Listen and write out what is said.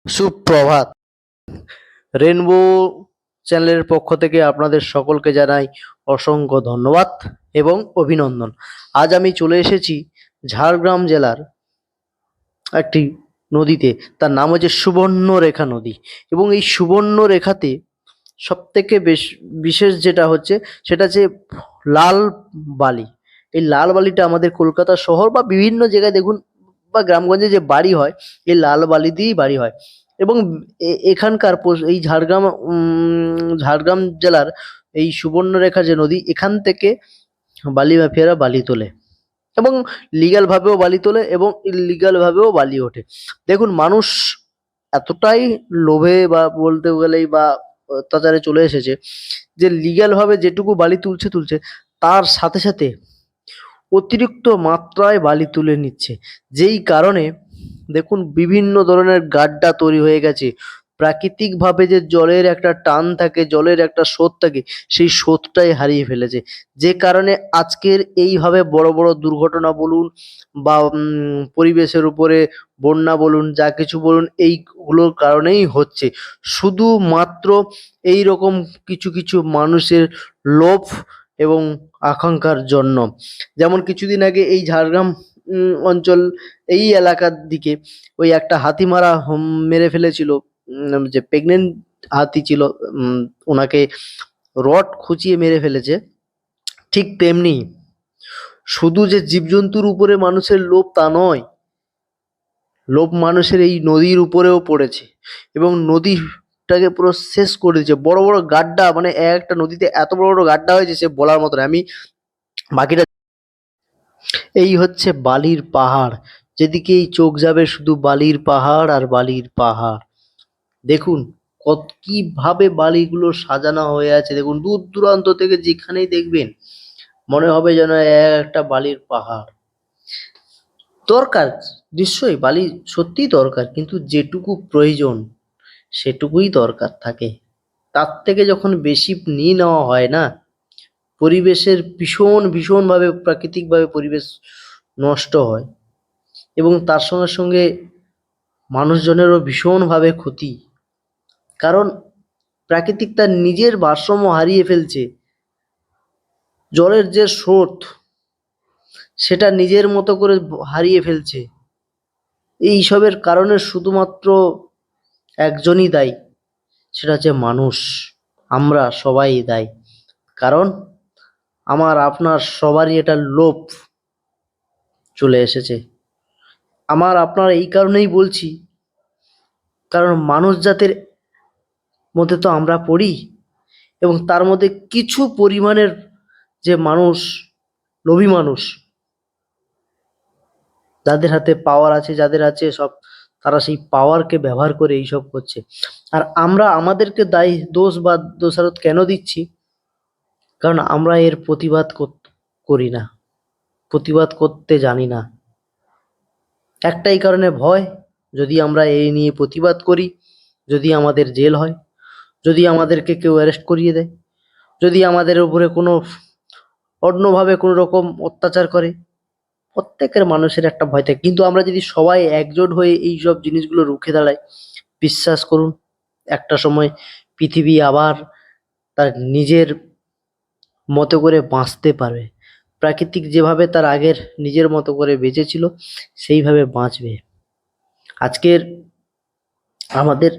সুপ্রভাত। রেনবো চ্যানেলের পক্ষ থেকে আপনাদের সকলকে জানাই অসংখ্য ধন্যবাদ এবং অভিনন্দন। আজ আমি চলে এসেছি ঝাড়গ্রাম জেলার একটি নদীতে। তার নাম হচ্ছে সুবর্ণরেখা নদী, এবং এই সুবর্ণরেখাতে সবথেকে বিশেষ যেটা হচ্ছে সেটা হচ্ছে লাল বালি। এই লাল বালিটা আমাদের কলকাতা শহর বা বিভিন্ন জায়গায় দেখুন, বা গ্রামগঞ্জে যে বাড়ি হয়, এই লাল বালি দিয়েই বাড়ি হয়। এবং এখানকার এই ঝাড়গ্রাম জেলার এই সুবর্ণরেখা যে নদী, এখান থেকে বালি মাফিয়ারা বালি তোলে এবং লিগ্যাল ভাবেও বালি তোলে এবং ইললিগ্যাল ভাবেও বালি ওঠে। দেখুন, মানুষ এতটাই লোভে বা বলতে গেলেই বা অত্যাচারে চলে এসেছে যে লিগ্যাল ভাবে যেটুকু বালি তুলছে, তার সাথে সাথে অতিরিক্ত মাত্রায় বালি তুলে নিচ্ছে। যেই কারণে দেখুন বিভিন্ন ধরনের গাড্ডা তৈরি হয়ে গেছে। প্রাকৃতিকভাবে যে জলের একটা টান থাকে, জলের একটা স্রোত থাকে, সেই স্রোতটাই হারিয়ে ফেলেছে। যে কারণে আজকের এইভাবে বড় বড় দুর্ঘটনা বলুন বা পরিবেশের উপরে বন্যা বলুন, যা কিছু বলুন, এইগুলোর কারণেই হচ্ছে। শুধুমাত্র এইরকম কিছু কিছু মানুষের লোভ এবং আকাঙ্ক্ষার জন্য। যেমন কিছুদিন আগে এই ঝাড়গ্রাম অঞ্চল, এই এলাকার দিকে ওই একটা হাতি মেরে ফেলেছিল। যে প্রেগনেন্ট হাতি ছিল, ওনাকে রড খুঁচিয়ে মেরে ফেলেছে। ঠিক তেমনি শুধু যে জীবজন্তুর উপরে মানুষের লোভ তা নয়, লোভ মানুষের এই নদীর উপরেও পড়েছে এবং নদীটাকে পুরো শেষ করে দিয়েছে। বড় বড় গাড্ডা, মানে একটা নদীতে এত বড় বড় গাড্ডা হয়েছে সে বলার মতো না। আমি বাকিটা, এই হচ্ছে বালির পাহাড়। যেদিকেই চোখ যাবে শুধু বালির পাহাড় আর বালির পাহাড়। দেখুন কিভাবে বালিগুলো সাজানো হয়ে আছে। দেখুন দূর দূরান্ত থেকে যেখানেই দেখবেন মনে হবে যেন একটা বালির পাহাড়। দরকার, নিশ্চয়ই বালি সত্যিই দরকার, কিন্তু যেটুকু প্রয়োজন সেটুকুই দরকার থাকে। তার থেকে যখন বেশি নিয়ে নেওয়া হয় না, পরিবেশের ভীষণভাবে প্রাকৃতিকভাবে পরিবেশ নষ্ট হয় এবং তার সঙ্গে সঙ্গে মানুষজনেরও ভীষণভাবে ক্ষতি। কারণ প্রাকৃতিক তার নিজের ভারসাম্য হারিয়ে ফেলছে। জলের যে স্রোত, সেটা নিজের মতো করে হারিয়ে ফেলছে। এইসবের কারণে শুধুমাত্র একজনই দায়ী, সেটা হচ্ছে মানুষ। আমরা সবাই দায়ী। কারণ আমার আপনার সবারই এটা লোভ চলে এসেছে। আমার আপনার এই কারণেই বলছি, কারণ মানুষ জাতের মধ্যে তো আমরা পড়ি, এবং তার মধ্যে কিছু পরিমাণের যে মানুষ, লোভী মানুষ, যাদের হাতে পাওয়ার আছে, যাদের আছে সব, তারা সেই পাওয়ারকে ব্যবহার করে এইসব করছে। আর আমরা আমাদেরকে দায়ী, দোষ বা দোষারোপ কেন দিচ্ছি? কারণ আমরা এর প্রতিবাদ করি না, প্রতিবাদ করতে জানি না। একটাই কারণে ভয়, যদি আমরা এই নিয়ে প্রতিবাদ করি, যদি আমাদের জেল হয়, যদি আমাদেরকে কেউ অ্যারেস্ট করিয়ে দেয়, যদি আমাদের উপরে কোনো অন্যভাবে কোনো রকম অত্যাচার করে, প্রত্যেকের মানুষের একটা ভয় থাকে। কিন্তু আমরা যদি সবাই একজোট হয়ে এই সব জিনিসগুলো রুখে দাঁড়াই, বিশ্বাস করুন একটা সময় পৃথিবী আবার তার নিজের মতো করে বাঁচতে পারবে। প্রাকৃতিক যেভাবে তার আগের নিজের মতো করে বেঁচেছিল, সেইভাবে বাঁচবে। আজকের আমাদের